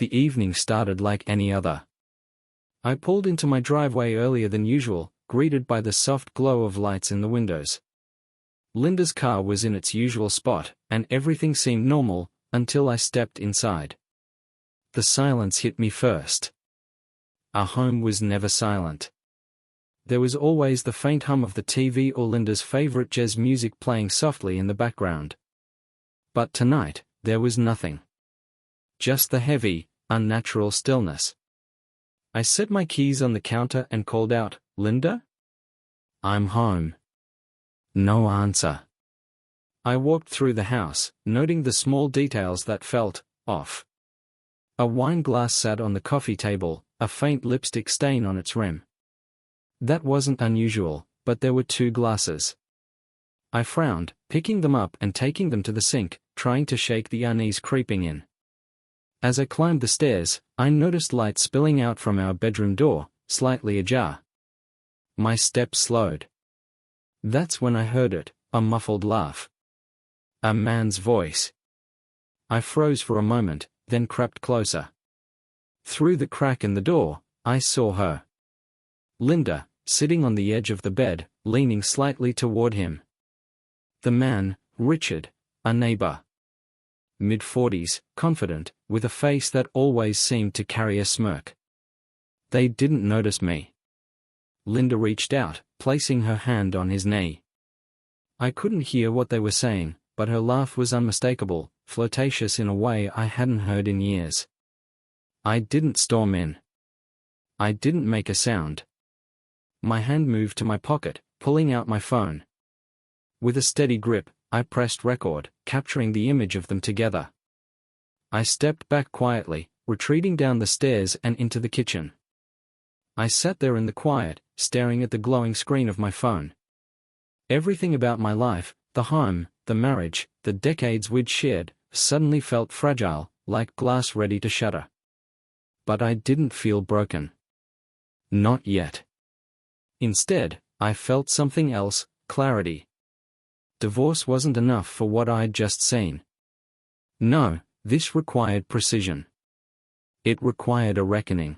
the evening started like any other. I pulled into my driveway earlier than usual, greeted by the soft glow of lights in the windows. Linda's car was in its usual spot, and everything seemed normal, until I stepped inside. The silence hit me first. Our home was never silent. There was always the faint hum of the TV or Linda's favorite jazz music playing softly in the background. But tonight, there was nothing. Just the heavy, unnatural stillness. I set my keys on the counter and called out, "Linda? I'm home." No answer. I walked through the house, noting the small details that felt off. A wine glass sat on the coffee table, a faint lipstick stain on its rim. That wasn't unusual, but there were 2 glasses. I frowned, picking them up and taking them to the sink, trying to shake the unease creeping in. As I climbed the stairs, I noticed light spilling out from our bedroom door, slightly ajar. My steps slowed. That's when I heard it, a muffled laugh. A man's voice. I froze for a moment, then crept closer. Through the crack in the door, I saw her. Linda, sitting on the edge of the bed, leaning slightly toward him. The man, Richard, a neighbor. Mid-40s, confident, with a face that always seemed to carry a smirk. They didn't notice me. Linda reached out, placing her hand on his knee. I couldn't hear what they were saying, but her laugh was unmistakable, flirtatious in a way I hadn't heard in years. I didn't storm in. I didn't make a sound. My hand moved to my pocket, pulling out my phone. With a steady grip, I pressed record, capturing the image of them together. I stepped back quietly, retreating down the stairs and into the kitchen. I sat there in the quiet, staring at the glowing screen of my phone. Everything about my life, the home, the marriage, the decades we'd shared, suddenly felt fragile, like glass ready to shatter. But I didn't feel broken. Not yet. Instead, I felt something else, clarity. Divorce wasn't enough for what I'd just seen. No, this required precision. It required a reckoning.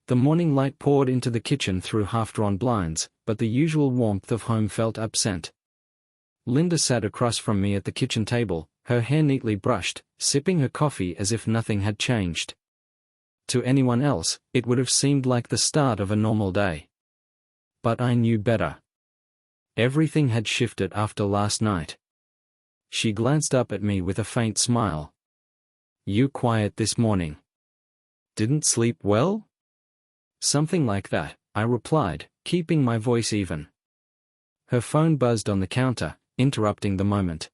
The morning light poured into the kitchen through half-drawn blinds, but the usual warmth of home felt absent. Linda sat across from me at the kitchen table, her hair neatly brushed, sipping her coffee as if nothing had changed. To anyone else, it would have seemed like the start of a normal day. But I knew better. Everything had shifted after last night. She glanced up at me with a faint smile. "You quiet this morning. Didn't sleep well?" "Something like that," I replied, keeping my voice even. Her phone buzzed on the counter, interrupting the moment.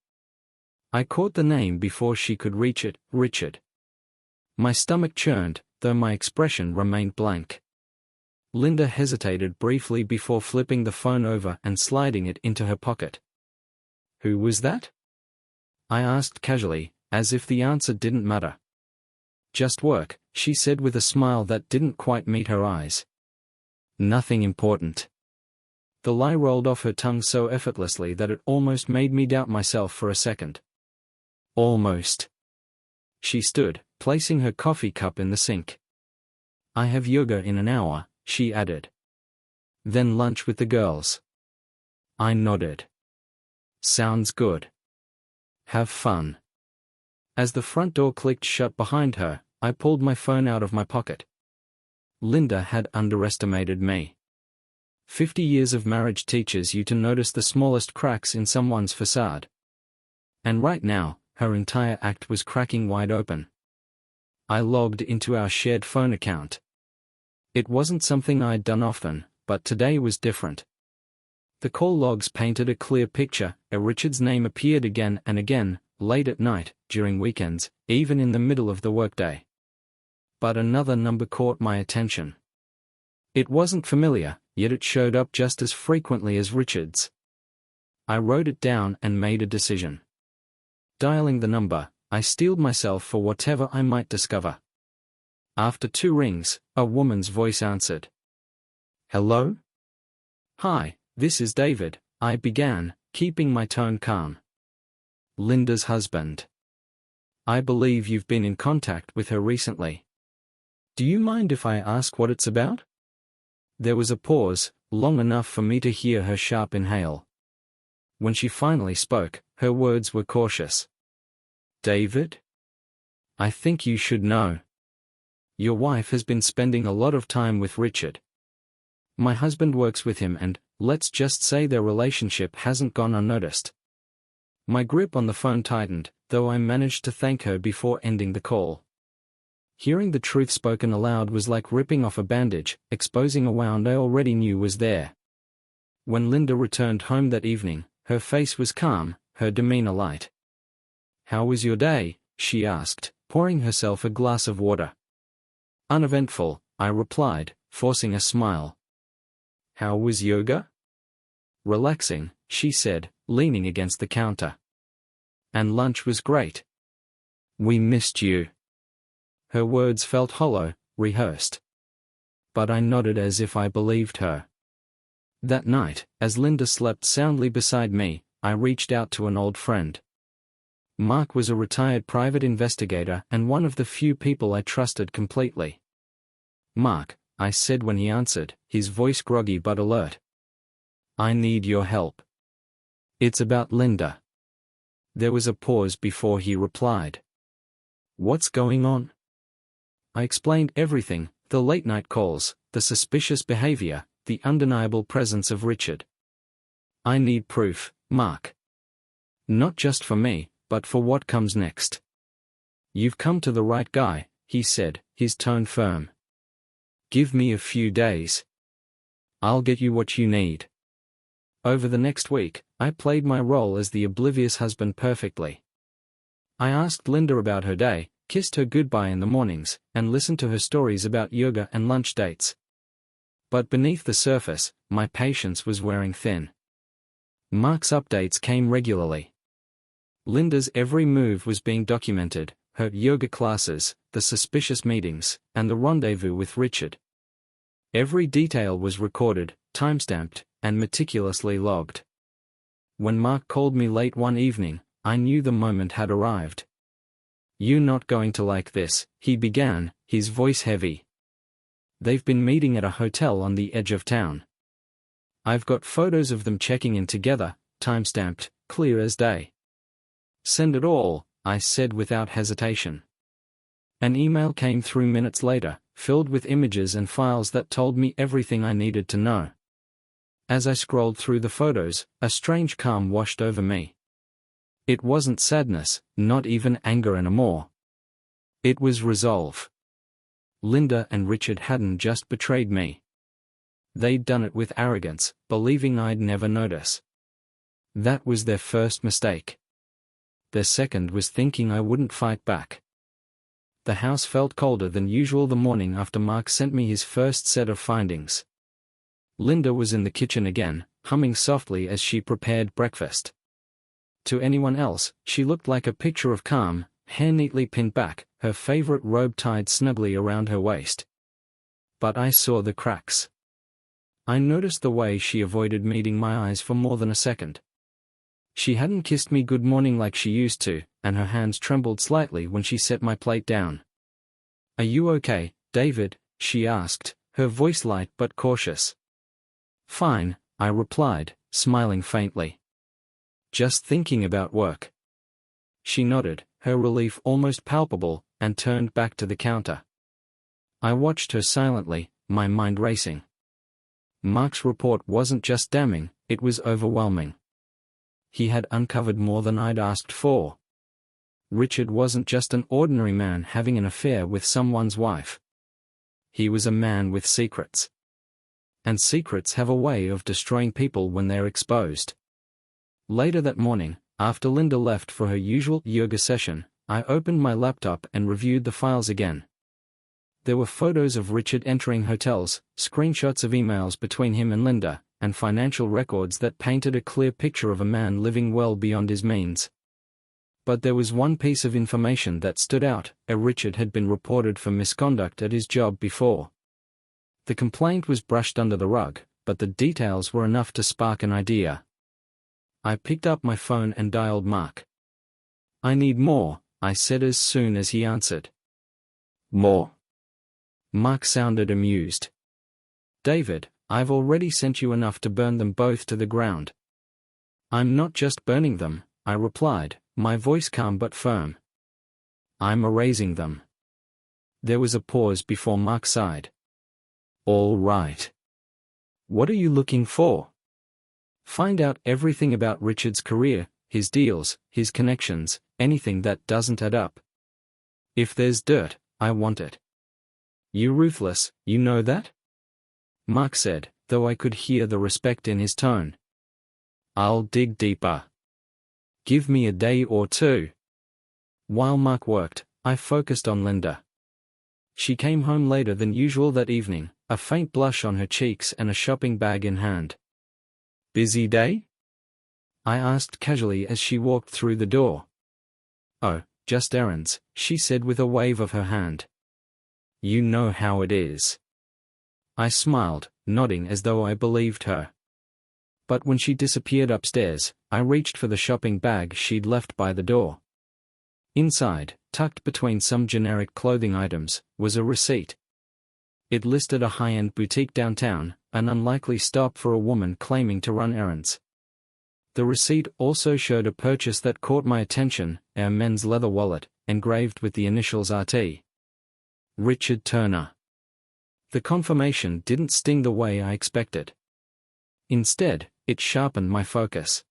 I caught the name before she could reach it, Richard. My stomach churned, though my expression remained blank. Linda hesitated briefly before flipping the phone over and sliding it into her pocket. "Who was that?" I asked casually, as if the answer didn't matter. "Just work," she said with a smile that didn't quite meet her eyes. "Nothing important." The lie rolled off her tongue so effortlessly that it almost made me doubt myself for a second. Almost. She stood, placing her coffee cup in the sink. "I have yoga in an hour," she added. "Then lunch with the girls." I nodded. "Sounds good. Have fun." As the front door clicked shut behind her, I pulled my phone out of my pocket. Linda had underestimated me. 50 years of marriage teaches you to notice the smallest cracks in someone's facade. And right now, her entire act was cracking wide open. I logged into our shared phone account. It wasn't something I'd done often, but today was different. The call logs painted a clear picture. Richard's name appeared again and again, late at night, during weekends, even in the middle of the workday. But another number caught my attention. It wasn't familiar, yet it showed up just as frequently as Richard's. I wrote it down and made a decision. Dialing the number, I steeled myself for whatever I might discover. After 2 rings, a woman's voice answered. "Hello?" "Hi, this is David," I began, keeping my tone calm. "Linda's husband." I believe you've been in contact with her recently. Do you mind if I ask what it's about? There was a pause, long enough for me to hear her sharp inhale. When she finally spoke, her words were cautious. David? I think you should know. Your wife has been spending a lot of time with Richard. My husband works with him and, let's just say their relationship hasn't gone unnoticed. My grip on the phone tightened, though I managed to thank her before ending the call. Hearing the truth spoken aloud was like ripping off a bandage, exposing a wound I already knew was there. When Linda returned home that evening, her face was calm, her demeanor light. How was your day? She asked, pouring herself a glass of water. Uneventful, I replied, forcing a smile. How was yoga? Relaxing, she said, leaning against the counter. And lunch was great. We missed you. Her words felt hollow, rehearsed. But I nodded as if I believed her. That night, as Linda slept soundly beside me, I reached out to an old friend. Mark was a retired private investigator and one of the few people I trusted completely. Mark, I said when he answered, his voice groggy but alert. I need your help. It's about Linda. There was a pause before he replied. What's going on? I explained everything, the late-night calls, the suspicious behavior, the undeniable presence of Richard. I need proof, Mark. Not just for me, but for what comes next. You've come to the right guy, he said, his tone firm. Give me a few days. I'll get you what you need. Over the next week, I played my role as the oblivious husband perfectly. I asked Linda about her day, kissed her goodbye in the mornings, and listened to her stories about yoga and lunch dates. But beneath the surface, my patience was wearing thin. Mark's updates came regularly. Linda's every move was being documented, her yoga classes, the suspicious meetings, and the rendezvous with Richard. Every detail was recorded, timestamped, and meticulously logged. When Mark called me late one evening, I knew the moment had arrived. You're not going to like this, he began, his voice heavy. They've been meeting at a hotel on the edge of town. I've got photos of them checking in together, timestamped, clear as day. Send it all, I said without hesitation. An email came through minutes later, filled with images and files that told me everything I needed to know. As I scrolled through the photos, a strange calm washed over me. It wasn't sadness, not even anger anymore. It was resolve. Linda and Richard hadn't just betrayed me. They'd done it with arrogance, believing I'd never notice. That was their first mistake. Their second was thinking I wouldn't fight back. The house felt colder than usual the morning after Mark sent me his first set of findings. Linda was in the kitchen again, humming softly as she prepared breakfast. To anyone else, she looked like a picture of calm, hair neatly pinned back, her favorite robe tied snugly around her waist. But I saw the cracks. I noticed the way she avoided meeting my eyes for more than a second. She hadn't kissed me good morning like she used to, and her hands trembled slightly when she set my plate down. Are you okay, David? She asked, her voice light but cautious. Fine, I replied, smiling faintly. Just thinking about work. She nodded, her relief almost palpable, and turned back to the counter. I watched her silently, my mind racing. Mark's report wasn't just damning, it was overwhelming. He had uncovered more than I'd asked for. Richard wasn't just an ordinary man having an affair with someone's wife. He was a man with secrets. And secrets have a way of destroying people when they're exposed. Later that morning, after Linda left for her usual yoga session, I opened my laptop and reviewed the files again. There were photos of Richard entering hotels, screenshots of emails between him and Linda, and financial records that painted a clear picture of a man living well beyond his means. But there was one piece of information that stood out: Richard had been reported for misconduct at his job before. The complaint was brushed under the rug, but the details were enough to spark an idea. I picked up my phone and dialed Mark. I need more, I said as soon as he answered. More. Mark sounded amused. David, I've already sent you enough to burn them both to the ground. I'm not just burning them, I replied, my voice calm but firm. I'm erasing them. There was a pause before Mark sighed. All right. What are you looking for? Find out everything about Richard's career, his deals, his connections, anything that doesn't add up. If there's dirt, I want it. You ruthless, you know that? Mark said, though I could hear the respect in his tone. I'll dig deeper. Give me a day or two. While Mark worked, I focused on Linda. She came home later than usual that evening, a faint blush on her cheeks and a shopping bag in hand. Busy day? I asked casually as she walked through the door. Oh, just errands, she said with a wave of her hand. You know how it is. I smiled, nodding as though I believed her. But when she disappeared upstairs, I reached for the shopping bag she'd left by the door. Inside, tucked between some generic clothing items, was a receipt. It listed a high-end boutique downtown, an unlikely stop for a woman claiming to run errands. The receipt also showed a purchase that caught my attention, a men's leather wallet, engraved with the initials RT. Richard Turner. The confirmation didn't sting the way I expected. Instead, it sharpened my focus.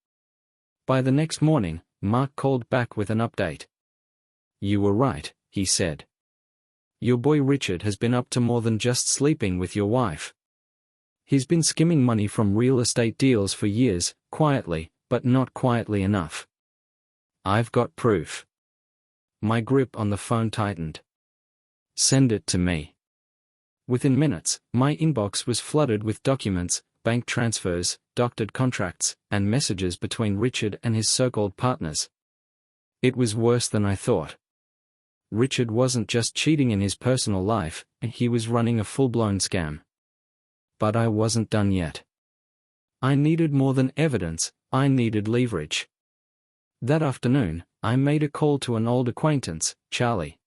By the next morning, Mark called back with an update. You were right, he said. Your boy Richard has been up to more than just sleeping with your wife. He's been skimming money from real estate deals for years, quietly, but not quietly enough. I've got proof. My grip on the phone tightened. Send it to me. Within minutes, my inbox was flooded with documents, bank transfers, doctored contracts, and messages between Richard and his so-called partners. It was worse than I thought. Richard wasn't just cheating in his personal life, he was running a full-blown scam. But I wasn't done yet. I needed more than evidence, I needed leverage. That afternoon, I made a call to an old acquaintance, Charlie.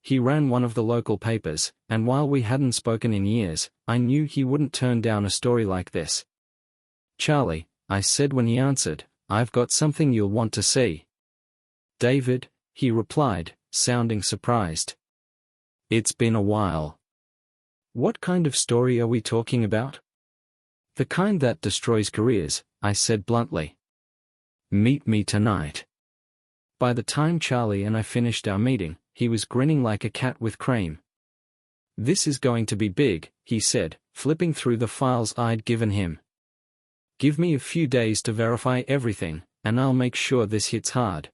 He ran one of the local papers, and while we hadn't spoken in years, I knew he wouldn't turn down a story like this. Charlie, I said when he answered, I've got something you'll want to see. David, he replied, sounding surprised. It's been a while. What kind of story are we talking about? The kind that destroys careers, I said bluntly. Meet me tonight. By the time Charlie and I finished our meeting, he was grinning like a cat with cream. This is going to be big, he said, flipping through the files I'd given him. Give me a few days to verify everything, and I'll make sure this hits hard.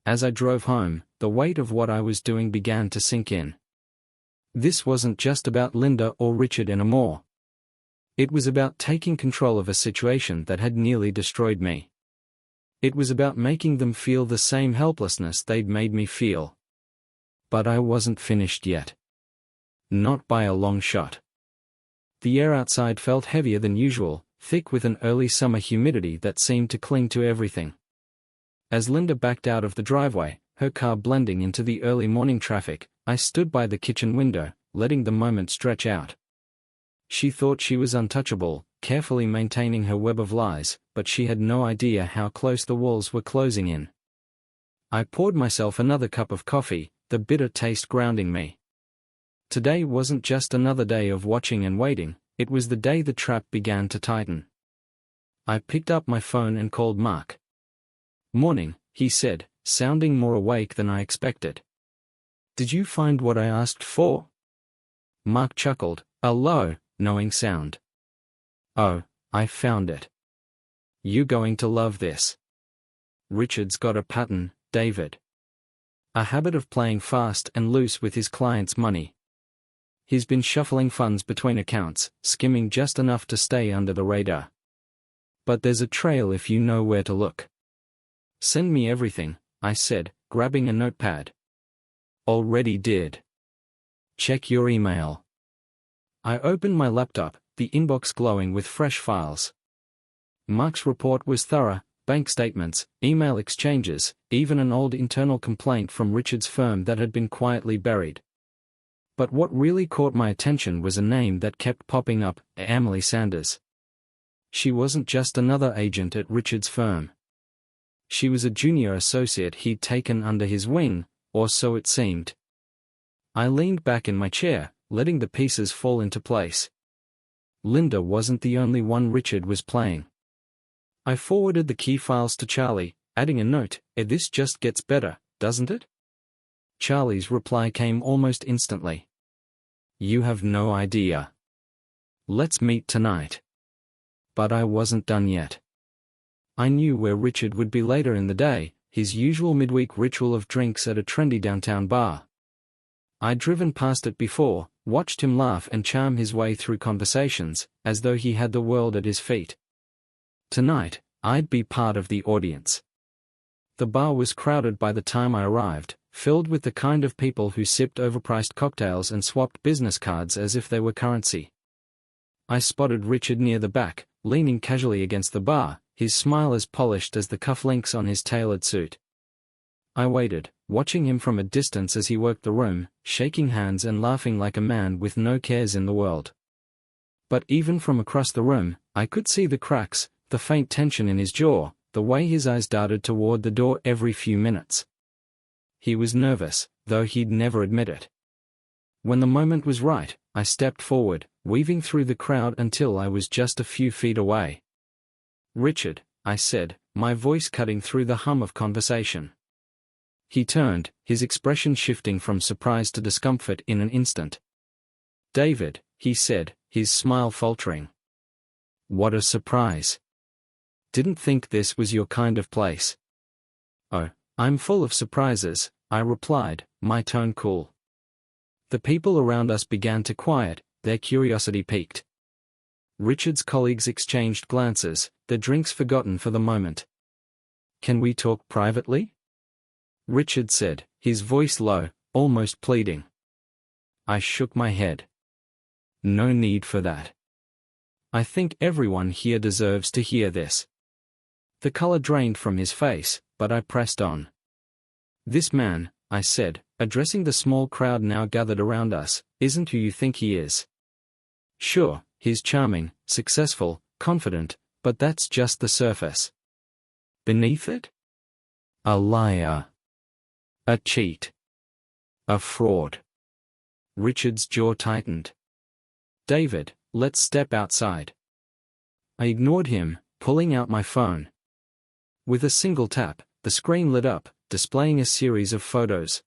As I drove home, the weight of what I was doing began to sink in. This wasn't just about Linda or Richard anymore. It was about taking control of a situation that had nearly destroyed me. It was about making them feel the same helplessness they'd made me feel. But I wasn't finished yet. Not by a long shot. The air outside felt heavier than usual, thick with an early summer humidity that seemed to cling to everything. As Linda backed out of the driveway, her car blending into the early morning traffic, I stood by the kitchen window, letting the moment stretch out. She thought she was untouchable, carefully maintaining her web of lies, but she had no idea how close the walls were closing in. I poured myself another cup of coffee, the bitter taste grounding me. Today wasn't just another day of watching and waiting, it was the day the trap began to tighten. I picked up my phone and called Mark. Morning, he said, sounding more awake than I expected. Did you find what I asked for? Mark chuckled, a low, knowing sound. Oh, I found it. You're going to love this. Richard's got a pattern, David. A habit of playing fast and loose with his clients' money. He's been shuffling funds between accounts, skimming just enough to stay under the radar. But there's a trail if you know where to look. Send me everything, I said, grabbing a notepad. Already did. Check your email. I opened my laptop, the inbox glowing with fresh files. Mark's report was thorough, bank statements, email exchanges, even an old internal complaint from Richard's firm that had been quietly buried. But what really caught my attention was a name that kept popping up: Emily Sanders. She wasn't just another agent at Richard's firm. She was a junior associate he'd taken under his wing, or so it seemed. I leaned back in my chair, letting the pieces fall into place. Linda wasn't the only one Richard was playing. I forwarded the key files to Charlie, adding a note: "This just gets better, doesn't it?" Charlie's reply came almost instantly. "You have no idea. Let's meet tonight." But I wasn't done yet. I knew where Richard would be later in the day, his usual midweek ritual of drinks at a trendy downtown bar. I'd driven past it before, watched him laugh and charm his way through conversations, as though he had the world at his feet. Tonight, I'd be part of the audience. The bar was crowded by the time I arrived, filled with the kind of people who sipped overpriced cocktails and swapped business cards as if they were currency. I spotted Richard near the back, leaning casually against the bar, his smile as polished as the cufflinks on his tailored suit. I waited, watching him from a distance as he worked the room, shaking hands and laughing like a man with no cares in the world. But even from across the room, I could see the cracks, the faint tension in his jaw, the way his eyes darted toward the door every few minutes. He was nervous, though he'd never admit it. When the moment was right, I stepped forward, weaving through the crowd until I was just a few feet away. "Richard," I said, my voice cutting through the hum of conversation. He turned, his expression shifting from surprise to discomfort in an instant. "David," he said, his smile faltering. "What a surprise. Didn't think this was your kind of place." "Oh, I'm full of surprises," I replied, my tone cool. The people around us began to quiet, their curiosity piqued. Richard's colleagues exchanged glances, their drinks forgotten for the moment. "Can we talk privately?" Richard said, his voice low, almost pleading. I shook my head. "No need for that. I think everyone here deserves to hear this." The color drained from his face, but I pressed on. "This man," I said, addressing the small crowd now gathered around us, "isn't who you think he is. Sure, he's charming, successful, confident, but that's just the surface. Beneath it? A liar. A cheat. A fraud." Richard's jaw tightened. "David, let's step outside." I ignored him, pulling out my phone. With a single tap, the screen lit up, displaying a series of photos.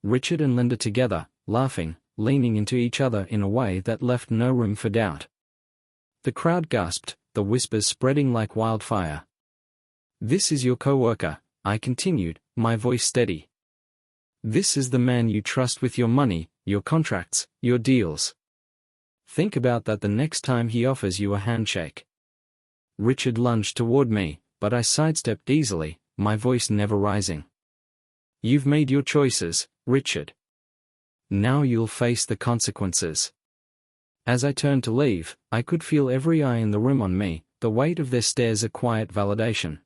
Richard and Linda together, laughing, leaning into each other in a way that left no room for doubt. The crowd gasped, the whispers spreading like wildfire. "This is your co-worker," I continued, my voice steady. "This is the man you trust with your money, your contracts, your deals. Think about that the next time he offers you a handshake." Richard lunged toward me, but I sidestepped easily, my voice never rising. "You've made your choices, Richard. Now you'll face the consequences." As I turned to leave, I could feel every eye in the room on me, the weight of their stares a quiet validation.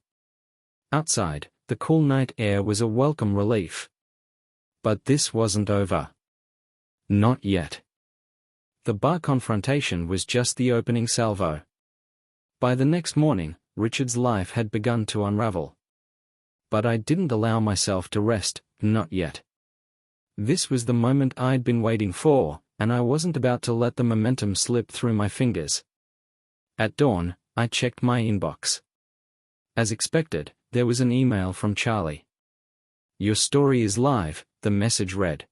Outside, the cool night air was a welcome relief. But this wasn't over. Not yet. The bar confrontation was just the opening salvo. By the next morning, Richard's life had begun to unravel. But I didn't allow myself to rest, not yet. This was the moment I'd been waiting for, and I wasn't about to let the momentum slip through my fingers. At dawn, I checked my inbox. As expected, there was an email from Charlie. "Your story is live," the message read.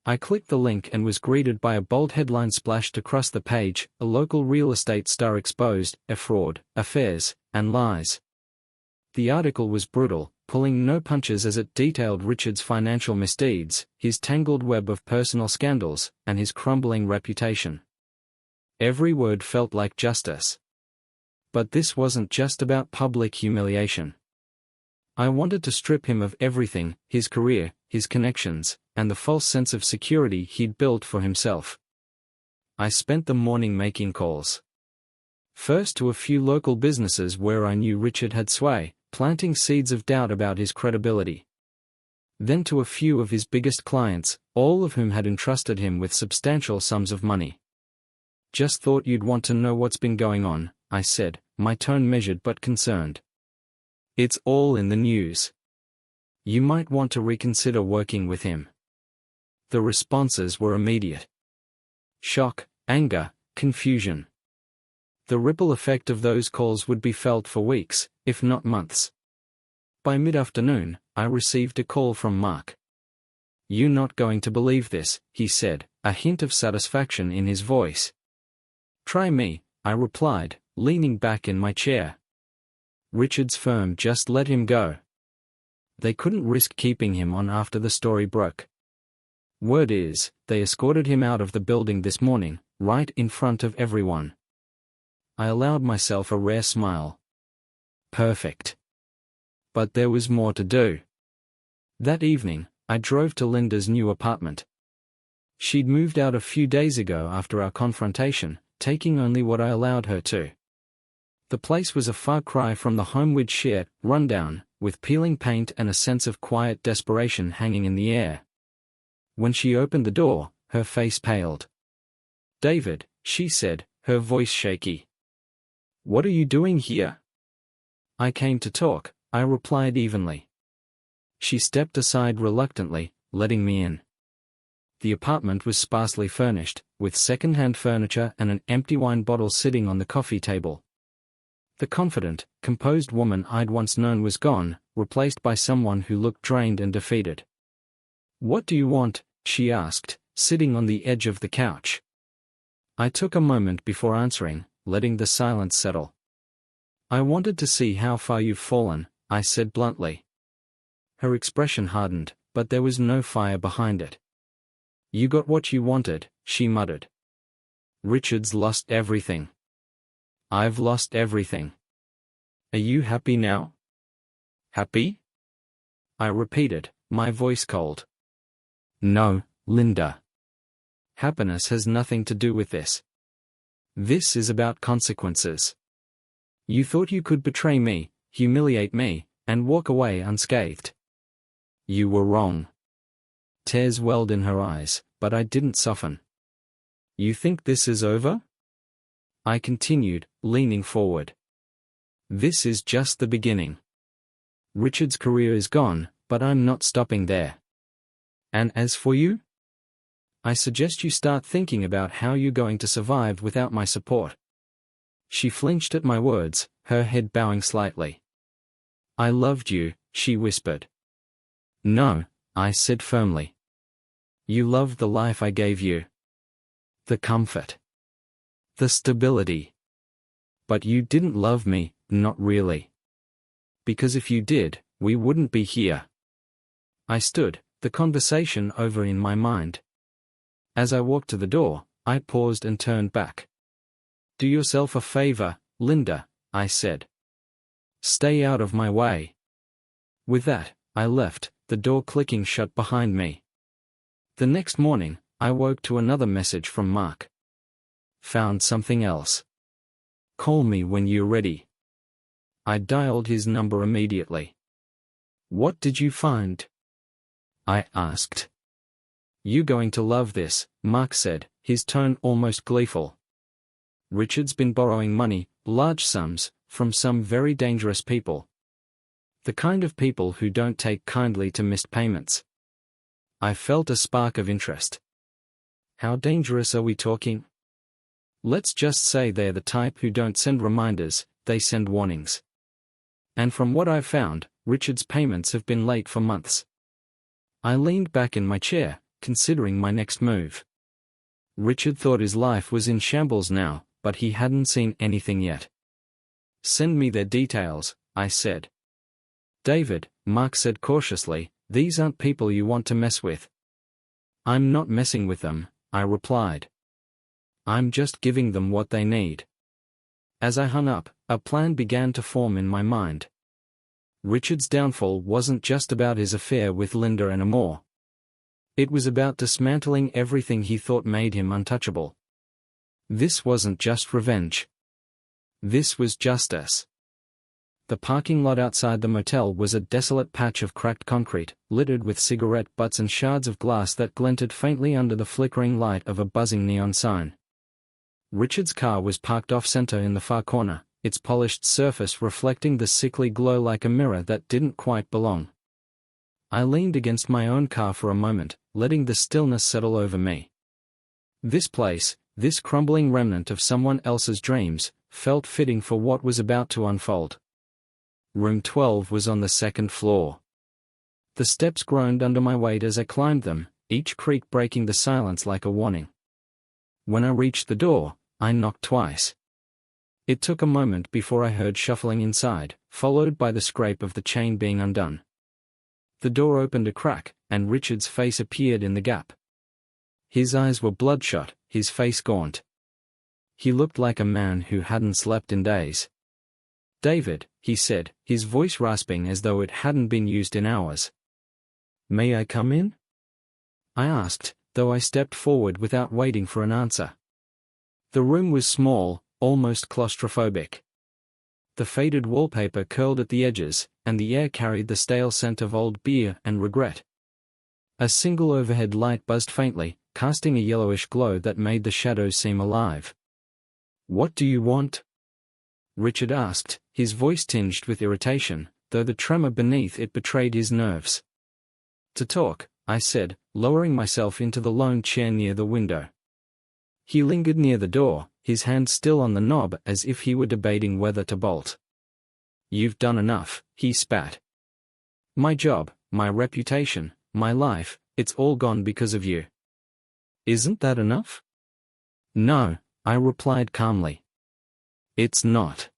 I clicked the link and was greeted by a bold headline splashed across the page: "A local real estate star exposed, a fraud, affairs, and lies." The article was brutal, pulling no punches as it detailed Richard's financial misdeeds, his tangled web of personal scandals, and his crumbling reputation. Every word felt like justice. But this wasn't just about public humiliation. I wanted to strip him of everything: his career, his connections, and the false sense of security he'd built for himself. I spent the morning making calls. First to a few local businesses where I knew Richard had sway, planting seeds of doubt about his credibility. Then to a few of his biggest clients, all of whom had entrusted him with substantial sums of money. Just thought you'd want to know what's been going on, I said, my tone measured but concerned. It's all in the news. You might want to reconsider working with him. The responses were immediate. Shock, anger, confusion. The ripple effect of those calls would be felt for weeks, if not months. By mid-afternoon, I received a call from Mark. "You're not going to believe this," he said, a hint of satisfaction in his voice. "Try me," I replied, leaning back in my chair. Richard's firm just let him go. They couldn't risk keeping him on after the story broke. Word is, they escorted him out of the building this morning, right in front of everyone. I allowed myself a rare smile. Perfect. But there was more to do. That evening, I drove to Linda's new apartment. She'd moved out a few days ago after our confrontation, taking only what I allowed her to. The place was a far cry from the home we'd shared, rundown, with peeling paint and a sense of quiet desperation hanging in the air. When she opened the door, her face paled. "David," she said, her voice shaky. "What are you doing here?" "I came to talk," I replied evenly. She stepped aside reluctantly, letting me in. The apartment was sparsely furnished, with second-hand furniture and an empty wine bottle sitting on the coffee table. The confident, composed woman I'd once known was gone, replaced by someone who looked drained and defeated. "What do you want?" she asked, sitting on the edge of the couch. I took a moment before answering, letting the silence settle. "I wanted to see how far you've fallen," I said bluntly. Her expression hardened, but there was no fire behind it. "You got what you wanted," she muttered. "Richard's lost everything. I've lost everything. Are you happy now?" "Happy?" I repeated, my voice cold. "No, Linda. Happiness has nothing to do with this. This is about consequences. You thought you could betray me, humiliate me, and walk away unscathed. You were wrong." Tears welled in her eyes, but I didn't soften. "You think this is over?" I continued, leaning forward. "This is just the beginning. Richard's career is gone, but I'm not stopping there. And as for you? I suggest you start thinking about how you're going to survive without my support." She flinched at my words, her head bowing slightly. "I loved you," she whispered. "No," I said firmly. "You loved the life I gave you. The comfort. The stability. But you didn't love me, not really. Because if you did, we wouldn't be here." I stood, the conversation over in my mind. As I walked to the door, I paused and turned back. "Do yourself a favor, Linda," I said. "Stay out of my way." With that, I left, the door clicking shut behind me. The next morning, I woke to another message from Mark. "Found something else. Call me when you're ready." I dialed his number immediately. "What did you find?" I asked. "You're going to love this," Mark said, his tone almost gleeful. "Richard's been borrowing money, large sums, from some very dangerous people. The kind of people who don't take kindly to missed payments." I felt a spark of interest. "How dangerous are we talking?" "Let's just say they're the type who don't send reminders, they send warnings. And from what I've found, Richard's payments have been late for months." I leaned back in my chair, considering my next move. Richard thought his life was in shambles now, but he hadn't seen anything yet. "Send me their details," I said. "David," Mark said cautiously, "these aren't people you want to mess with." "I'm not messing with them," I replied. "I'm just giving them what they need." As I hung up, a plan began to form in my mind. Richard's downfall wasn't just about his affair with Linda anymore. It was about dismantling everything he thought made him untouchable. This wasn't just revenge. This was justice. The parking lot outside the motel was a desolate patch of cracked concrete, littered with cigarette butts and shards of glass that glinted faintly under the flickering light of a buzzing neon sign. Richard's car was parked off-center in the far corner, its polished surface reflecting the sickly glow like a mirror that didn't quite belong. I leaned against my own car for a moment, letting the stillness settle over me. This place, this crumbling remnant of someone else's dreams, felt fitting for what was about to unfold. Room 12 was on the second floor. The steps groaned under my weight as I climbed them, each creak breaking the silence like a warning. When I reached the door, I knocked twice. It took a moment before I heard shuffling inside, followed by the scrape of the chain being undone. The door opened a crack, and Richard's face appeared in the gap. His eyes were bloodshot, his face gaunt. He looked like a man who hadn't slept in days. "David," he said, his voice rasping as though it hadn't been used in hours. "May I come in?" I asked, though I stepped forward without waiting for an answer. The room was small, almost claustrophobic. The faded wallpaper curled at the edges, and the air carried the stale scent of old beer and regret. A single overhead light buzzed faintly, casting a yellowish glow that made the shadows seem alive. "What do you want?" Richard asked, his voice tinged with irritation, though the tremor beneath it betrayed his nerves. "To talk," I said, lowering myself into the lone chair near the window. He lingered near the door, his hand still on the knob as if he were debating whether to bolt. "You've done enough," he spat. "My job, my reputation, my life, it's all gone because of you." "Isn't that enough?" "No," I replied calmly. "It's not."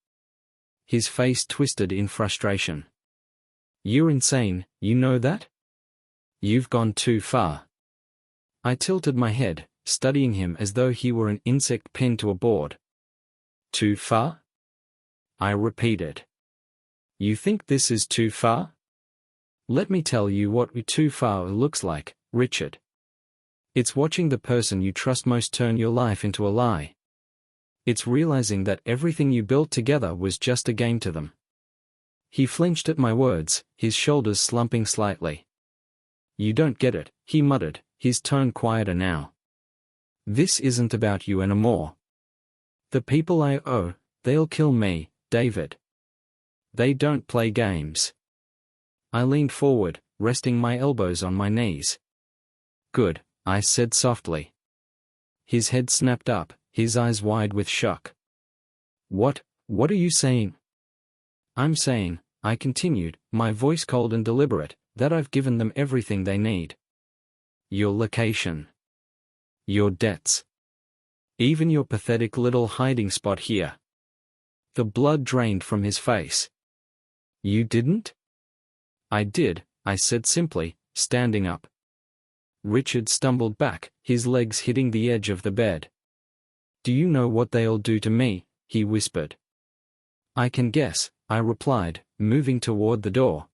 His face twisted in frustration. "You're insane, you know that? You've gone too far." I tilted my head, studying him as though he were an insect pinned to a board. "Too far?" I repeated. "You think this is too far? Let me tell you what too far looks like, Richard. It's watching the person you trust most turn your life into a lie. It's realizing that everything you built together was just a game to them." He flinched at my words, his shoulders slumping slightly. "You don't get it," he muttered, his tone quieter now. "This isn't about you anymore. The people I owe, they'll kill me, David. They don't play games." I leaned forward, resting my elbows on my knees. "Good," I said softly. His head snapped up, his eyes wide with shock. What are you saying?" "I'm saying," I continued, my voice cold and deliberate, "that I've given them everything they need. Your location. Your debts. Even your pathetic little hiding spot here." The blood drained from his face. "You didn't?" "I did," I said simply, standing up. Richard stumbled back, his legs hitting the edge of the bed. "Do you know what they'll do to me?" he whispered. "I can guess," I replied, moving toward the door.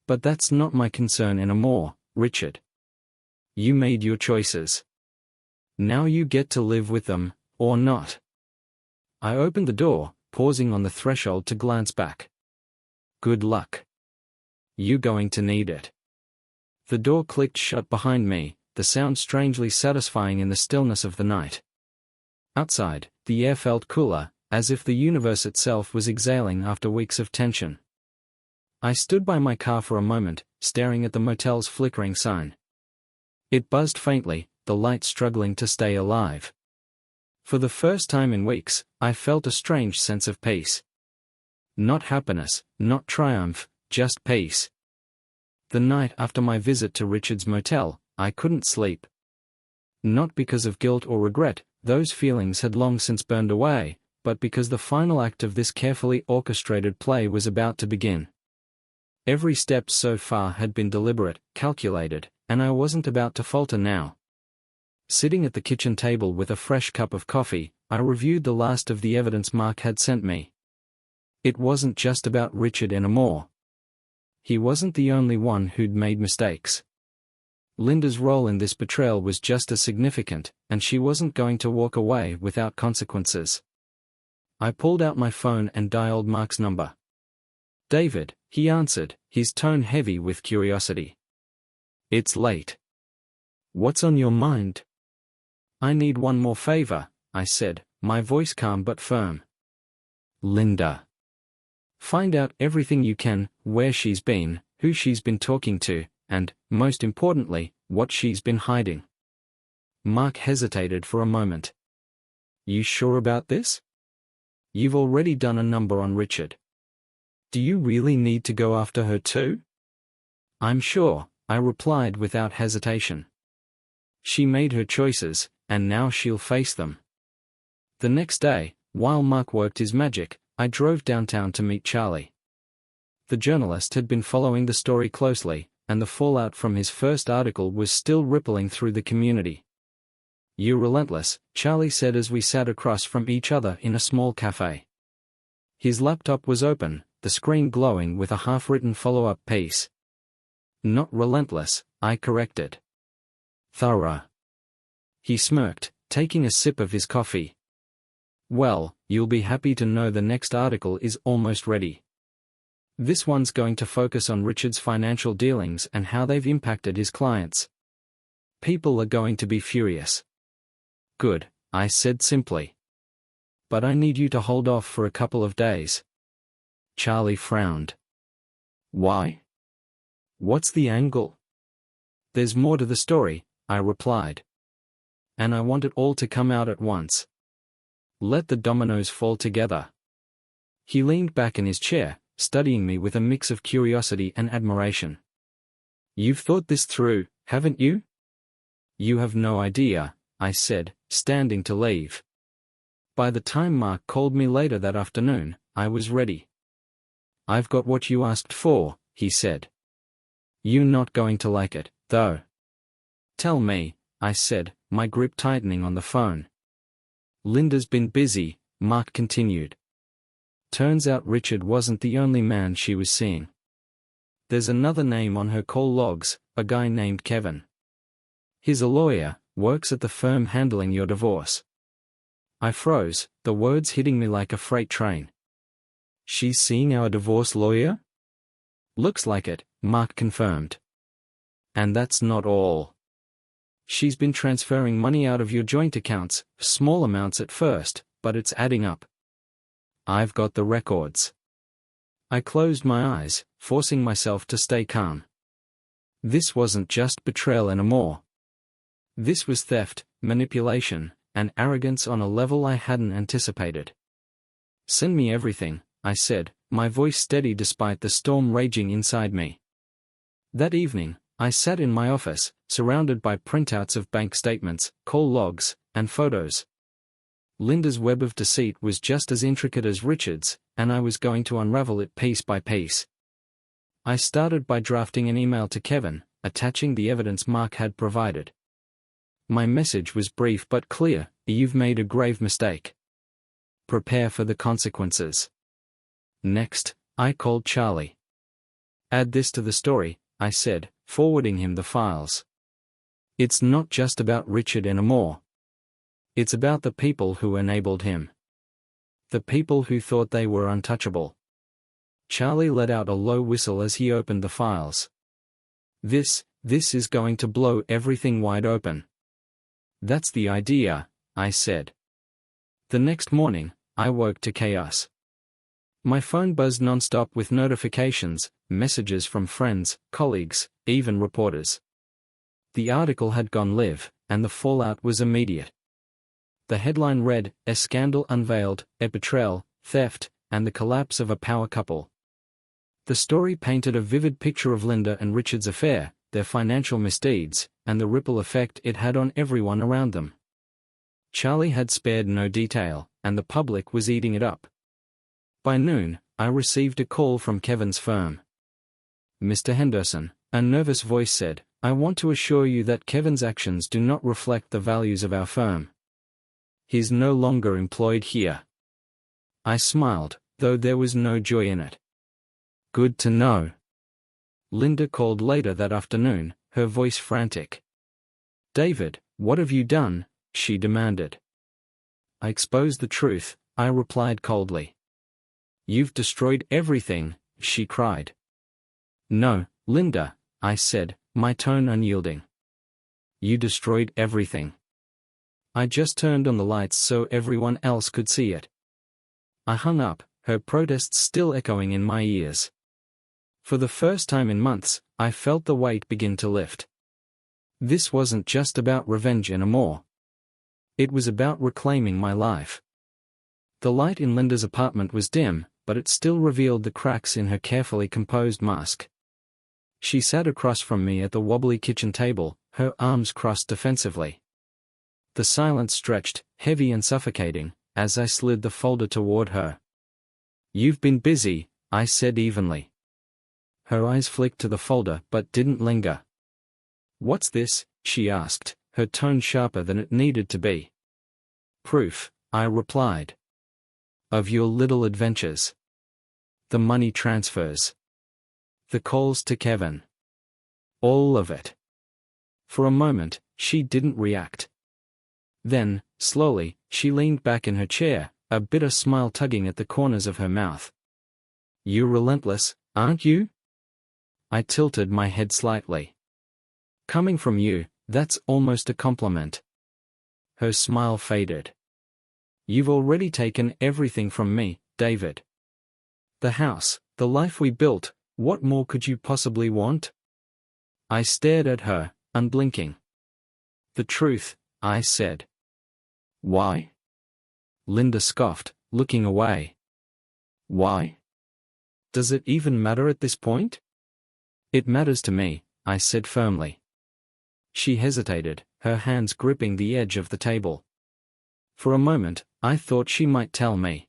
"But that's not my concern anymore, Richard. You made your choices. Now you get to live with them, or not." I opened the door, pausing on the threshold to glance back. "Good luck. You're going to need it." The door clicked shut behind me, the sound strangely satisfying in the stillness of the night. Outside, the air felt cooler, as if the universe itself was exhaling after weeks of tension. I stood by my car for a moment, staring at the motel's flickering sign. It buzzed faintly, the light struggling to stay alive. For the first time in weeks, I felt a strange sense of peace. Not happiness, not triumph, just peace. The night after my visit to Richard's motel, I couldn't sleep. Not because of guilt or regret, those feelings had long since burned away, but because the final act of this carefully orchestrated play was about to begin. Every step so far had been deliberate, calculated, and I wasn't about to falter now. Sitting at the kitchen table with a fresh cup of coffee, I reviewed the last of the evidence Mark had sent me. It wasn't just about Richard anymore. He wasn't the only one who'd made mistakes. Linda's role in this betrayal was just as significant, and she wasn't going to walk away without consequences. I pulled out my phone and dialed Mark's number. "David," he answered, his tone heavy with curiosity. "It's late. What's on your mind?" "I need one more favor," I said, my voice calm but firm. "Linda. Find out everything you can, where she's been, who she's been talking to, and, most importantly, what she's been hiding." Mark hesitated for a moment. "You sure about this? You've already done a number on Richard. Do you really need to go after her too?" "I'm sure," I replied without hesitation. "She made her choices, and now she'll face them." The next day, while Mark worked his magic, I drove downtown to meet Charlie. The journalist had been following the story closely, and the fallout from his first article was still rippling through the community. "You're relentless," Charlie said as we sat across from each other in a small cafe. His laptop was open, the screen glowing with a half-written follow-up piece. "Not relentless," I corrected. "Thorough." He smirked, taking a sip of his coffee. "Well, you'll be happy to know the next article is almost ready. This one's going to focus on Richard's financial dealings and how they've impacted his clients. People are going to be furious." "Good," I said simply. "But I need you to hold off for a couple of days." Charlie frowned. "Why? What's the angle?" "There's more to the story," I replied. "And I want it all to come out at once. Let the dominoes fall together." He leaned back in his chair, studying me with a mix of curiosity and admiration. "You've thought this through, haven't you?" "You have no idea," I said, standing to leave. By the time Mark called me later that afternoon, I was ready. "I've got what you asked for," he said. "You're not going to like it, though." "Tell me," I said, my grip tightening on the phone. "Linda's been busy," Mark continued. "Turns out Richard wasn't the only man she was seeing. There's another name on her call logs, a guy named Kevin. He's a lawyer, works at the firm handling your divorce." I froze, the words hitting me like a freight train. "She's seeing our divorce lawyer?" "Looks like it," Mark confirmed. "And that's not all. She's been transferring money out of your joint accounts, small amounts at first, but it's adding up. I've got the records." I closed my eyes, forcing myself to stay calm. This wasn't just betrayal anymore. This was theft, manipulation, and arrogance on a level I hadn't anticipated. "Send me everything," I said, my voice steady despite the storm raging inside me. That evening, I sat in my office, surrounded by printouts of bank statements, call logs, and photos. Linda's web of deceit was just as intricate as Richard's, and I was going to unravel it piece by piece. I started by drafting an email to Kevin, attaching the evidence Mark had provided. My message was brief but clear: "You've made a grave mistake. Prepare for the consequences." Next, I called Charlie. "Add this to the story," I said, forwarding him the files. "It's not just about Richard anymore. It's about the people who enabled him. The people who thought they were untouchable." Charlie let out a low whistle as he opened the files. This is going to blow everything wide open." "That's the idea," I said. The next morning, I woke to chaos. My phone buzzed nonstop with notifications, messages from friends, colleagues, even reporters. The article had gone live, and the fallout was immediate. The headline read, "A Scandal Unveiled, a Betrayal, Theft, and the Collapse of a Power Couple." The story painted a vivid picture of Linda and Richard's affair, their financial misdeeds, and the ripple effect it had on everyone around them. Charlie had spared no detail, and the public was eating it up. By noon, I received a call from Kevin's firm. "Mr. Henderson," a nervous voice said, "I want to assure you that Kevin's actions do not reflect the values of our firm. He's no longer employed here." I smiled, though there was no joy in it. "Good to know." Linda called later that afternoon, her voice frantic. "David, what have you done?" she demanded. I exposed the truth, I replied coldly. "You've destroyed everything," she cried. "No, Linda," I said, my tone unyielding. "You destroyed everything. I just turned on the lights so everyone else could see it." I hung up, her protests still echoing in my ears. For the first time in months, I felt the weight begin to lift. This wasn't just about revenge anymore. It was about reclaiming my life. The light in Linda's apartment was dim, but it still revealed the cracks in her carefully composed mask. She sat across from me at the wobbly kitchen table, her arms crossed defensively. The silence stretched, heavy and suffocating, as I slid the folder toward her. "You've been busy," I said evenly. Her eyes flicked to the folder but didn't linger. "What's this?" she asked, her tone sharper than it needed to be. "Proof," I replied. "Of your little adventures. The money transfers. The calls to Kevin. All of it." For a moment, she didn't react. Then, slowly, she leaned back in her chair, a bitter smile tugging at the corners of her mouth. "You're relentless, aren't you?" I tilted my head slightly. "Coming from you, that's almost a compliment." Her smile faded. "You've already taken everything from me, David. The house, the life we built, what more could you possibly want?" I stared at her, unblinking. "The truth," I said. "Why?" Linda scoffed, looking away. "Why? Does it even matter at this point?" "It matters to me," I said firmly. She hesitated, her hands gripping the edge of the table. For a moment, I thought she might tell me.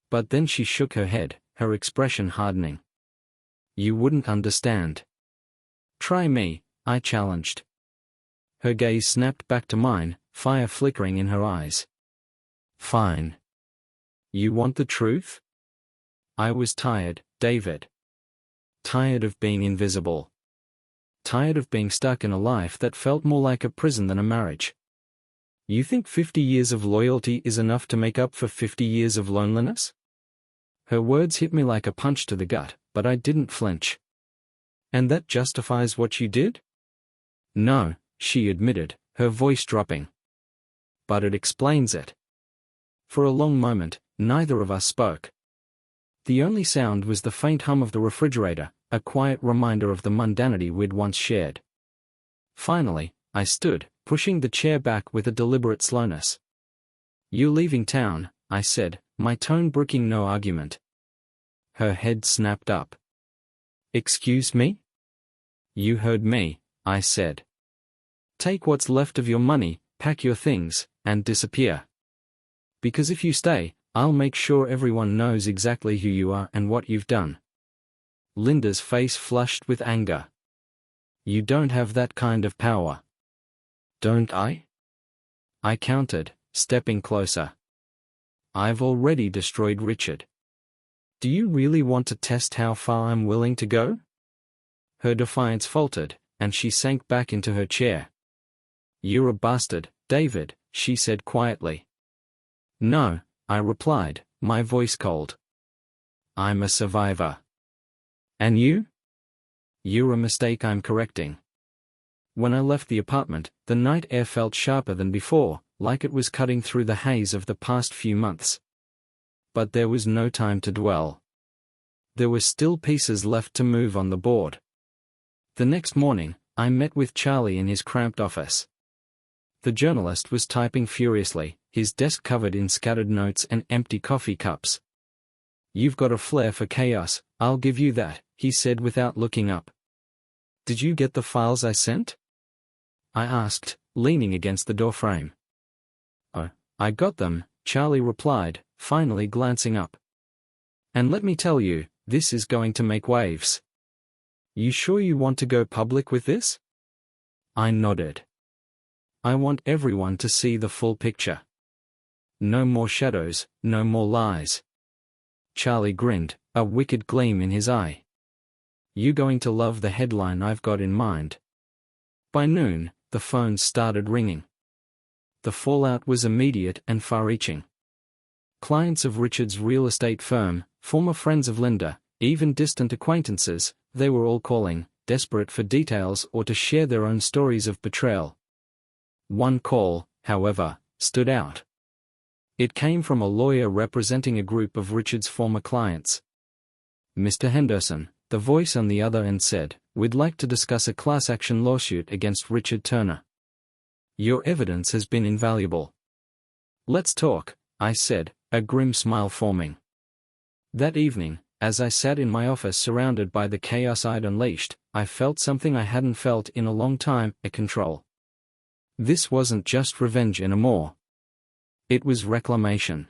But then she shook her head, her expression hardening. "You wouldn't understand." "Try me," I challenged. Her gaze snapped back to mine, fire flickering in her eyes. "Fine. You want the truth?" I was tired, David. Tired of being invisible. Tired of being stuck in a life that felt more like a prison than a marriage. "You think 50 years of loyalty is enough to make up for 50 years of loneliness?" Her words hit me like a punch to the gut, but I didn't flinch. "And that justifies what you did?" "No," she admitted, her voice dropping. "But it explains it." For a long moment, neither of us spoke. The only sound was the faint hum of the refrigerator, a quiet reminder of the mundanity we'd once shared. Finally, I stood, pushing the chair back with a deliberate slowness. "You're leaving town," I said, my tone brooking no argument. Her head snapped up. "Excuse me?" "You heard me," I said. "Take what's left of your money, pack your things, and disappear. Because if you stay, I'll make sure everyone knows exactly who you are and what you've done." Linda's face flushed with anger. "You don't have that kind of power." "Don't I?" I countered, stepping closer. "I've already destroyed Richard. Do you really want to test how far I'm willing to go?" Her defiance faltered, and she sank back into her chair. "You're a bastard, David," she said quietly. "No," I replied, my voice cold. "I'm a survivor." "And you?" "You're a mistake I'm correcting." When I left the apartment, the night air felt sharper than before, like it was cutting through the haze of the past few months. But there was no time to dwell. There were still pieces left to move on the board. The next morning, I met with Charlie in his cramped office. The journalist was typing furiously, his desk covered in scattered notes and empty coffee cups. "You've got a flair for chaos, I'll give you that," he said without looking up. "Did you get the files I sent?" I asked, leaning against the doorframe. "Oh, I got them," Charlie replied, finally glancing up. "And let me tell you, this is going to make waves." "You sure you want to go public with this?" I nodded. "I want everyone to see the full picture. No more shadows, no more lies." Charlie grinned, a wicked gleam in his eye. "You going to love the headline I've got in mind." By noon, the phones started ringing. The fallout was immediate and far-reaching. clients of Richard's real estate firm, former friends of Linda, even distant acquaintances, they were all calling, desperate for details or to share their own stories of betrayal. One call, however, stood out. It came from a lawyer representing a group of Richard's former clients. "Mr. Henderson," the voice on the other end said, "we'd like to discuss a class action lawsuit against Richard Turner. Your evidence has been invaluable." "Let's talk," I said, a grim smile forming. That evening, as I sat in my office surrounded by the chaos I'd unleashed, I felt something I hadn't felt in a long time, a control. This wasn't just revenge anymore. It was reclamation.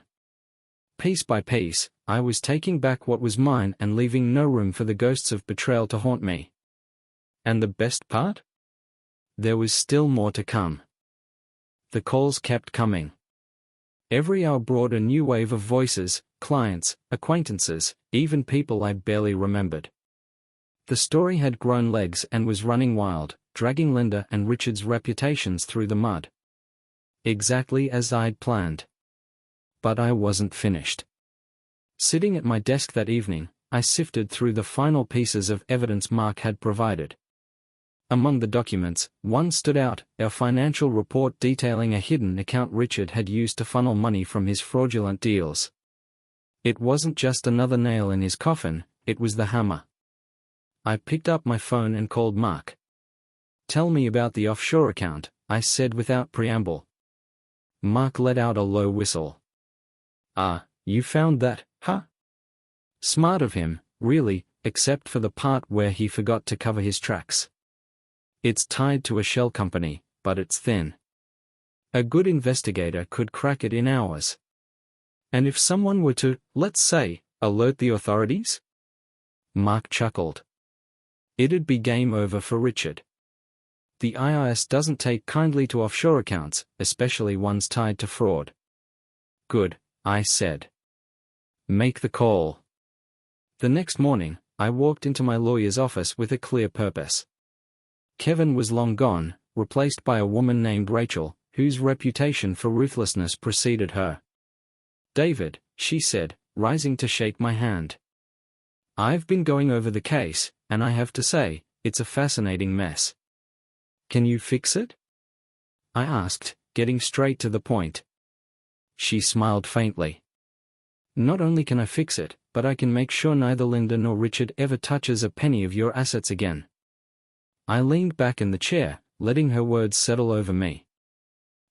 Piece by piece, I was taking back what was mine and leaving no room for the ghosts of betrayal to haunt me. And the best part? There was still more to come. The calls kept coming. Every hour brought a new wave of voices, clients, acquaintances, even people I barely remembered. The story had grown legs and was running wild, dragging Linda and Richard's reputations through the mud. Exactly as I'd planned. But I wasn't finished. Sitting at my desk that evening, I sifted through the final pieces of evidence Mark had provided. Among the documents, one stood out, a financial report detailing a hidden account Richard had used to funnel money from his fraudulent deals. It wasn't just another nail in his coffin, it was the hammer. I picked up my phone and called Mark. "Tell me about the offshore account," I said without preamble. Mark let out a low whistle. "Ah, you found that, huh?" Smart of him, really, except for the part where he forgot to cover his tracks. "It's tied to a shell company, but it's thin. A good investigator could crack it in hours. And if someone were to, let's say, alert the authorities?" Mark chuckled. "It'd be game over for Richard. The IRS doesn't take kindly to offshore accounts, especially ones tied to fraud." "Good," I said. "Make the call." The next morning, I walked into my lawyer's office with a clear purpose. Kevin was long gone, replaced by a woman named Rachel, whose reputation for ruthlessness preceded her. "David," she said, rising to shake my hand. "I've been going over the case, and I have to say, it's a fascinating mess. Can you fix it?" I asked, getting straight to the point. She smiled faintly. "Not only can I fix it, but I can make sure neither Linda nor Richard ever touches a penny of your assets again." I leaned back in the chair, letting her words settle over me.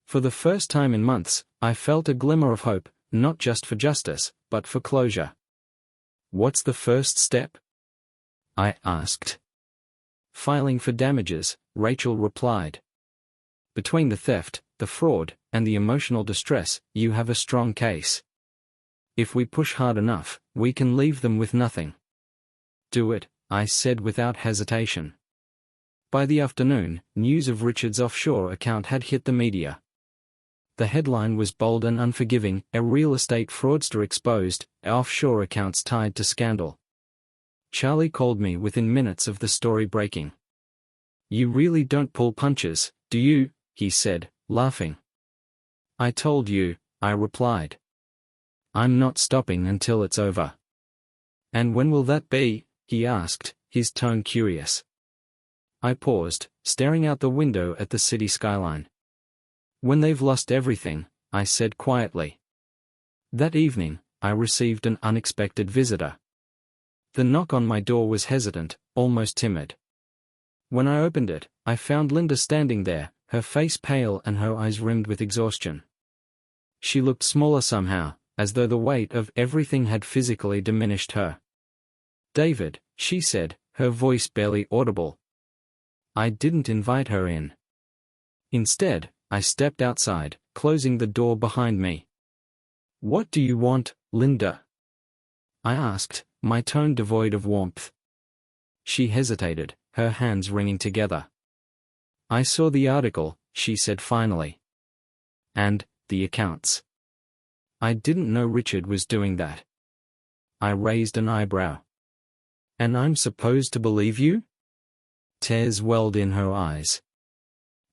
For the first time in months, I felt a glimmer of hope, not just for justice, but for closure. "What's the first step?" I asked. "Filing for damages," Rachel replied. "Between the theft, the fraud, and the emotional distress, you have a strong case. If we push hard enough, we can leave them with nothing." "Do it," I said without hesitation. By the afternoon, news of Richard's offshore account had hit the media. The headline was bold and unforgiving: "A real estate fraudster exposed, offshore accounts tied to scandal." Charlie called me within minutes of the story breaking. "You really don't pull punches, do you?" he said, laughing. "I told you," I replied. "I'm not stopping until it's over." "And when will that be?" he asked, his tone curious. I paused, staring out the window at the city skyline. "When they've lost everything," I said quietly. That evening, I received an unexpected visitor. The knock on my door was hesitant, almost timid. When I opened it, I found Linda standing there, her face pale and her eyes rimmed with exhaustion. She looked smaller somehow, as though the weight of everything had physically diminished her. "David," she said, her voice barely audible. I didn't invite her in. Instead, I stepped outside, closing the door behind me. "What do you want, Linda?" I asked, my tone devoid of warmth. She hesitated, her hands wringing together. "I saw the article," she said finally. "And the accounts. I didn't know Richard was doing that." I raised an eyebrow. "And I'm supposed to believe you?" Tears welled in her eyes.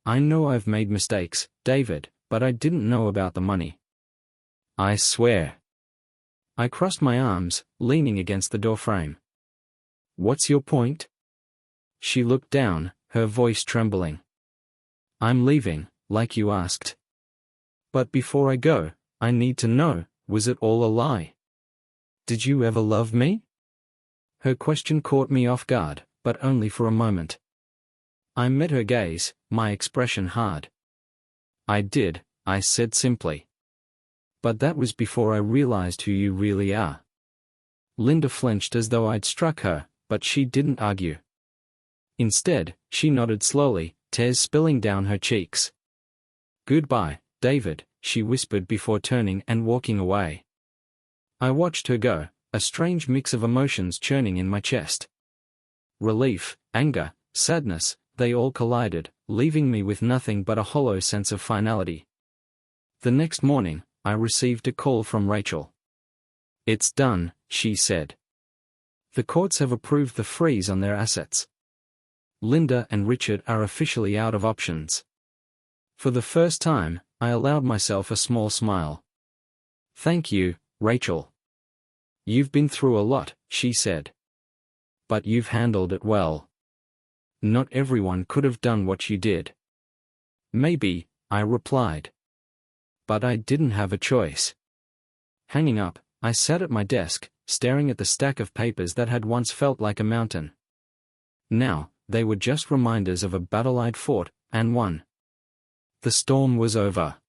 "I know I've made mistakes, David, but I didn't know about the money." "I swear." I crossed my arms, leaning against the doorframe. "What's your point?" She looked down, her voice trembling. "I'm leaving, like you asked. But before I go, I need to know, was it all a lie? Did you ever love me?" Her question caught me off guard, but only for a moment. I met her gaze, my expression hard. "I did," I said simply. "But that was before I realized who you really are." Linda flinched as though I'd struck her, but she didn't argue. Instead, she nodded slowly, tears spilling down her cheeks. "Goodbye, David," she whispered before turning and walking away. I watched her go, a strange mix of emotions churning in my chest. Relief, anger, sadness, they all collided, leaving me with nothing but a hollow sense of finality. The next morning, I received a call from Rachel. "It's done," she said. "The courts have approved the freeze on their assets. Linda and Richard are officially out of options." For the first time, I allowed myself a small smile. "Thank you, Rachel. You've been through a lot," she said. "But you've handled it well. Not everyone could have done what you did." "Maybe," I replied. "But I didn't have a choice." Hanging up, I sat at my desk, staring at the stack of papers that had once felt like a mountain. Now, they were just reminders of a battle I'd fought, and won. The storm was over.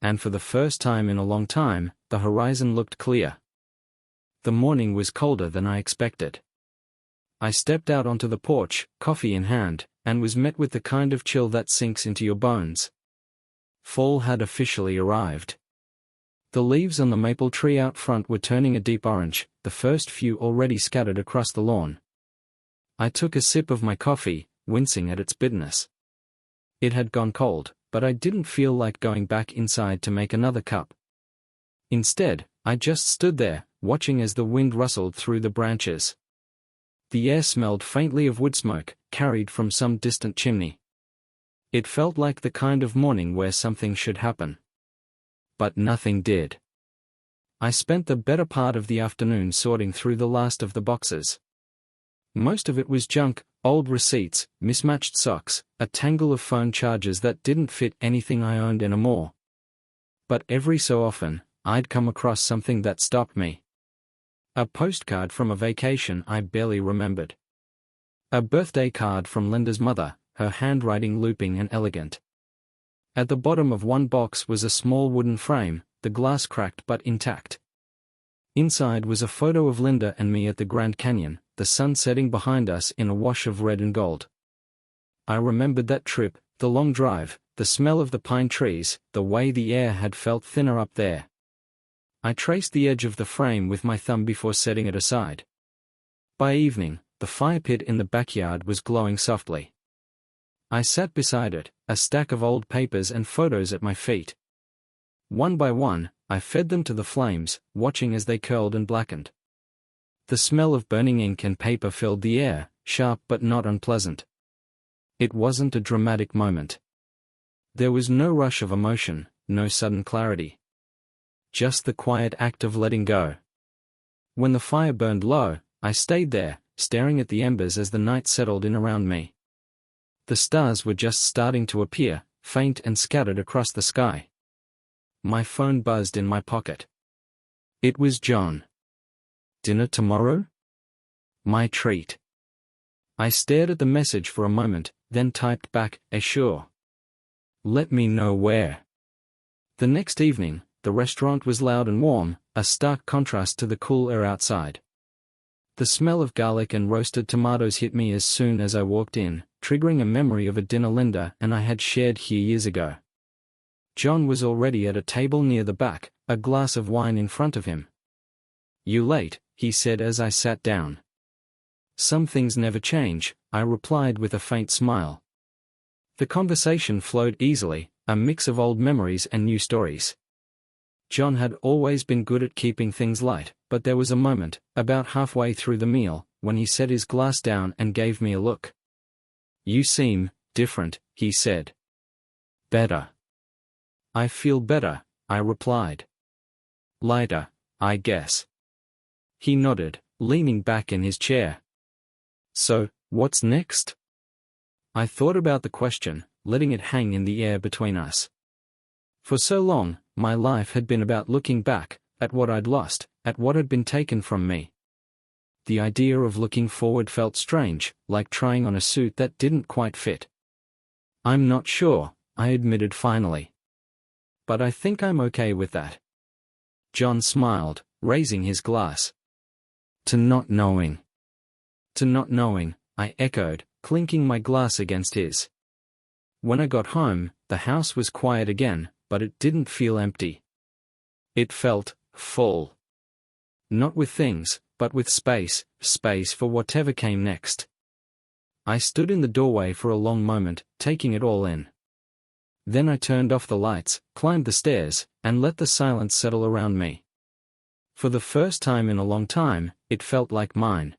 And for the first time in a long time, the horizon looked clear. The morning was colder than I expected. I stepped out onto the porch, coffee in hand, and was met with the kind of chill that sinks into your bones. Fall had officially arrived. The leaves on the maple tree out front were turning a deep orange, the first few already scattered across the lawn. I took a sip of my coffee, wincing at its bitterness. It had gone cold, but I didn't feel like going back inside to make another cup. Instead, I just stood there, watching as the wind rustled through the branches. The air smelled faintly of wood smoke, carried from some distant chimney. It felt like the kind of morning where something should happen. But nothing did. I spent the better part of the afternoon sorting through the last of the boxes. Most of it was junk, old receipts, mismatched socks, a tangle of phone chargers that didn't fit anything I owned anymore. But every so often, I'd come across something that stopped me. A postcard from a vacation I barely remembered. A birthday card from Linda's mother, her handwriting looping and elegant. At the bottom of one box was a small wooden frame, the glass cracked but intact. Inside was a photo of Linda and me at the Grand Canyon, the sun setting behind us in a wash of red and gold. I remembered that trip, the long drive, the smell of the pine trees, the way the air had felt thinner up there. I traced the edge of the frame with my thumb before setting it aside. By evening, the fire pit in the backyard was glowing softly. I sat beside it, a stack of old papers and photos at my feet. One by one, I fed them to the flames, watching as they curled and blackened. The smell of burning ink and paper filled the air, sharp but not unpleasant. It wasn't a dramatic moment. There was no rush of emotion, no sudden clarity. Just the quiet act of letting go. When the fire burned low, I stayed there, staring at the embers as the night settled in around me. The stars were just starting to appear, faint and scattered across the sky. My phone buzzed in my pocket. It was John. "Dinner tomorrow?" My treat. I stared at the message for a moment, then typed back, "Sure. Let me know where." The next evening, the restaurant was loud and warm, a stark contrast to the cool air outside. The smell of garlic and roasted tomatoes hit me as soon as I walked in, triggering a memory of a dinner Linda and I had shared here years ago. John was already at a table near the back, a glass of wine in front of him. "You late?" he said as I sat down. "Some things never change," I replied with a faint smile. The conversation flowed easily, a mix of old memories and new stories. John had always been good at keeping things light, but there was a moment, about halfway through the meal, when he set his glass down and gave me a look. "You seem different," he said. "Better." "I feel better," I replied. "Lighter, I guess. He nodded, leaning back in his chair. So, what's next? I thought about the question, letting it hang in the air between us. For so long, my life had been about looking back, at what I'd lost, at what had been taken from me. The idea of looking forward felt strange, like trying on a suit that didn't quite fit. I'm not sure, I admitted finally. But I think I'm okay with that. John smiled, raising his glass. To not knowing. To not knowing, I echoed, clinking my glass against his. When I got home, the house was quiet again, but it didn't feel empty. It felt full. Not with things, but with space for whatever came next. I stood in the doorway for a long moment, taking it all in. Then I turned off the lights, climbed the stairs, and let the silence settle around me. For the first time in a long time, it felt like mine.